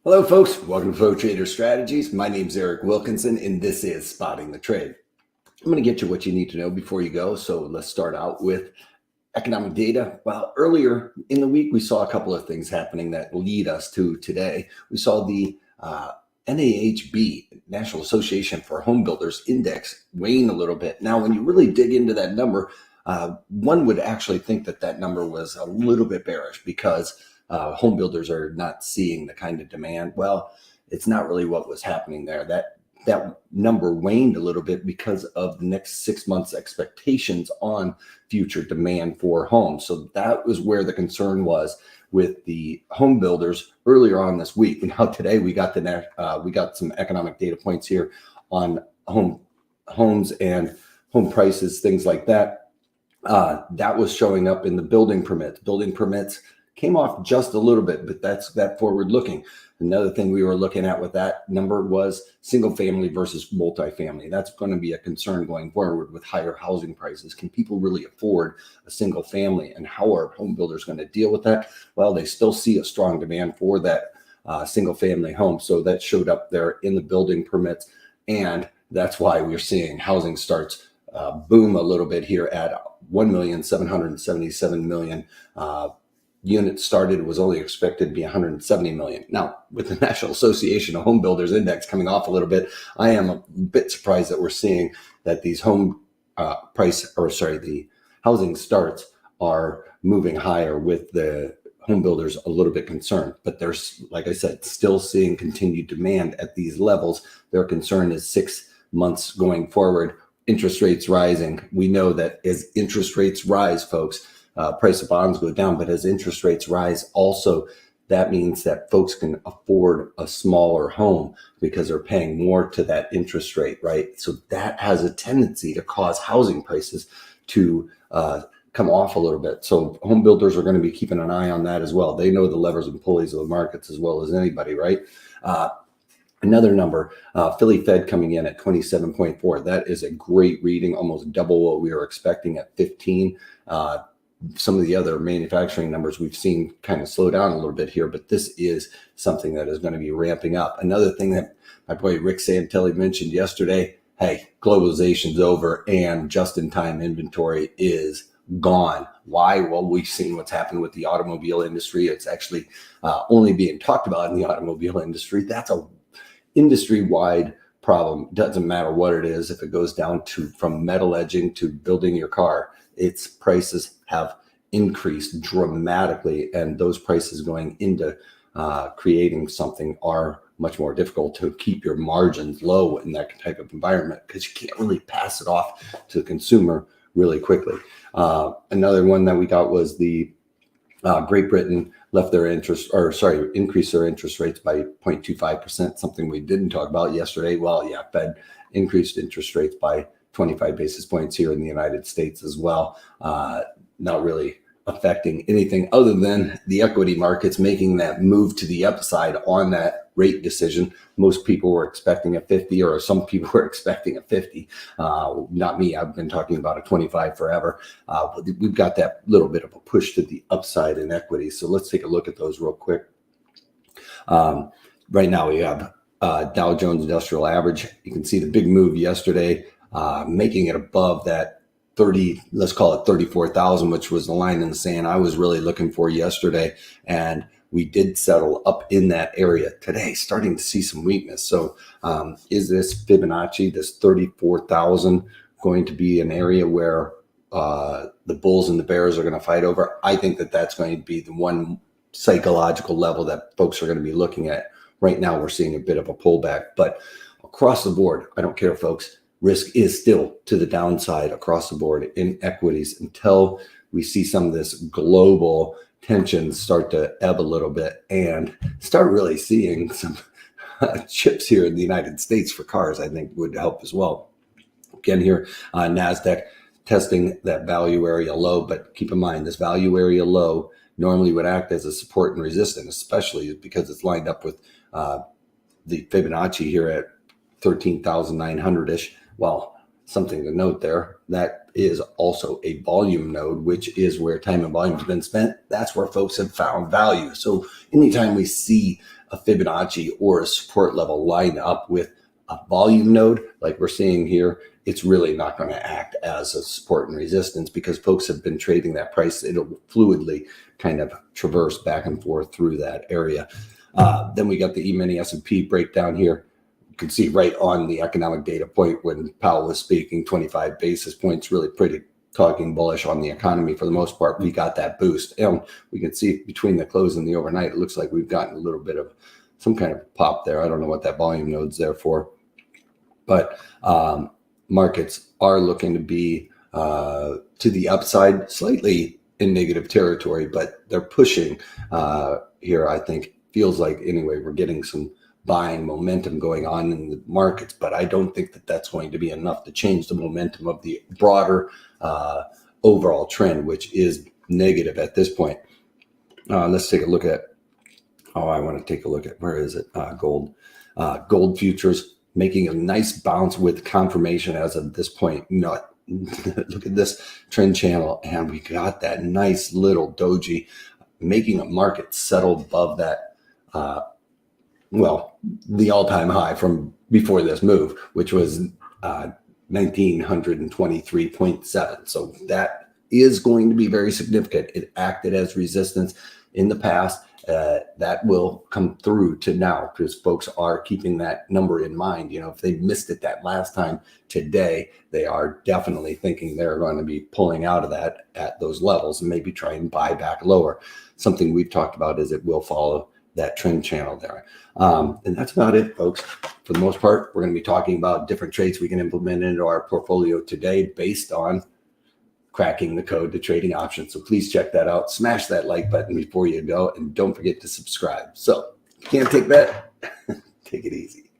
Hello, folks. Welcome to Flow Trader Strategies. My name is Eric Wilkinson, and this is Spotting the Trade. I'm going to get you what you need to know before you go. So let's start out with economic data. Well, earlier in the week, we saw a couple of things happening that lead us to today. We saw the NAHB, National Association for Home Builders Index, wane a little bit. Now, when you really dig into that number, one would actually think that that number was a little bit bearish because home builders are not seeing the kind of demand. Well, it's not really what was happening there. That number waned a little bit because of the next 6 months expectations on future demand for homes. So that was where the concern was with the home builders earlier on this week. Now today we got some economic data points here on homes and home prices, things like that. That was showing up in the building permits. Building permits came off just a little bit, but that's that forward looking. Another thing we were looking at with that number was single family versus multifamily. That's going to be a concern going forward with higher housing prices. Can people really afford a single family, and how are home builders going to deal with that? Well, they still see a strong demand for that single family home. So that showed up there in the building permits. And that's why we're seeing housing starts boom a little bit here at 1,777,000,000. Units started was only expected to be 170 million. Now, with the National Association of Home Builders Index coming off a little bit, I am a bit surprised that we're seeing that these the housing starts are moving higher, with the home builders a little bit concerned. But there's, like I said, still seeing continued demand at these levels. Their concern is 6 months going forward, interest rates rising. We know that as interest rates rise, folks, price of bonds go down, but as interest rates rise, also that means that folks can afford a smaller home because they're paying more to that interest rate, right? So that has a tendency to cause housing prices to come off a little bit. So home builders are going to be keeping an eye on that as well. They know the levers and pulleys of the markets as well as anybody, right? Another number, Philly Fed coming in at 27.4. That is a great reading, almost double what we were expecting at 15. Some of the other manufacturing numbers we've seen kind of slow down a little bit here, but this is something that is going to be ramping up. Another thing that my boy Rick Santelli mentioned yesterday, hey, globalization's over and just-in-time inventory is gone. Why? Well, we've seen what's happened with the automobile industry. It's actually only being talked about in the automobile industry. That's a industry-wide problem. Doesn't matter what it is. If it goes down to from metal edging to building your car, its prices have increased dramatically, and those prices going into creating something are much more difficult to keep your margins low in that type of environment, because you can't really pass it off to the consumer really quickly. Another one that we got was the Great Britain increased their interest rates by 0.25%, something we didn't talk about yesterday. Well, yeah, Fed increased interest rates by 25 basis points here in the United States as well. Not really affecting anything other than the equity markets making that move to the upside on that rate decision. Most people were expecting a 50, or some people were expecting a 50. Not me. I've been talking about a 25 forever. We've got that little bit of a push to the upside in equity. So let's take a look at those real quick. Right now we have Dow Jones Industrial Average. You can see the big move yesterday, making it above that 30, let's call it 34,000, which was the line in the sand I was really looking for yesterday. And we did settle up in that area today, starting to see some weakness. So is this Fibonacci, this 34,000, going to be an area where the bulls and the bears are going to fight over? I think that that's going to be the one psychological level that folks are going to be looking at. Right now, we're seeing a bit of a pullback, but across the board, I don't care, folks. Risk is still to the downside across the board in equities until we see some of this global tension start to ebb a little bit and start really seeing some chips here in the United States for cars. I think would help as well. Again, here NASDAQ testing that value area low, but keep in mind this value area low normally would act as a support and resistance, especially because it's lined up with the Fibonacci here at 13,900-ish. Well, something to note there, that is also a volume node, which is where time and volume has been spent. That's where folks have found value. So anytime we see a Fibonacci or a support level line up with a volume node like we're seeing here, it's really not going to act as a support and resistance because folks have been trading that price. It'll fluidly kind of traverse back and forth through that area. Then we got the E-mini S&P breakdown here. You can see right on the economic data point when Powell was speaking, 25 basis points, really pretty talking bullish on the economy for the most part. We got that boost. And we can see between the close and the overnight, it looks like we've gotten a little bit of some kind of pop there. I don't know what that volume node's there for. But markets are looking to be to the upside, slightly in negative territory, but they're pushing here. I think feels like anyway, we're getting some buying momentum going on in the markets, but I don't think that that's going to be enough to change the momentum of the broader overall trend, which is negative at this point. Let's take a look at, I want to take a look at, where is it? Gold. Gold futures making a nice bounce with confirmation as of this point. Look at this trend channel, and we got that nice little doji making a market settle above that, the all-time high from before this move, which was 1923.7. So that is going to be very significant. It acted as resistance in the past. That will come through to now because folks are keeping that number in mind. If they missed it that last time, today they are definitely thinking they're going to be pulling out of that at those levels and maybe try and buy back lower. Something we've talked about is it will follow that trend channel there. And that's about it, folks. For the most part, we're going to be talking about different trades we can implement into our portfolio today based on cracking the code to trading options. So please check that out. Smash that like button before you go, and don't forget to subscribe. So if you can't take that, take it easy.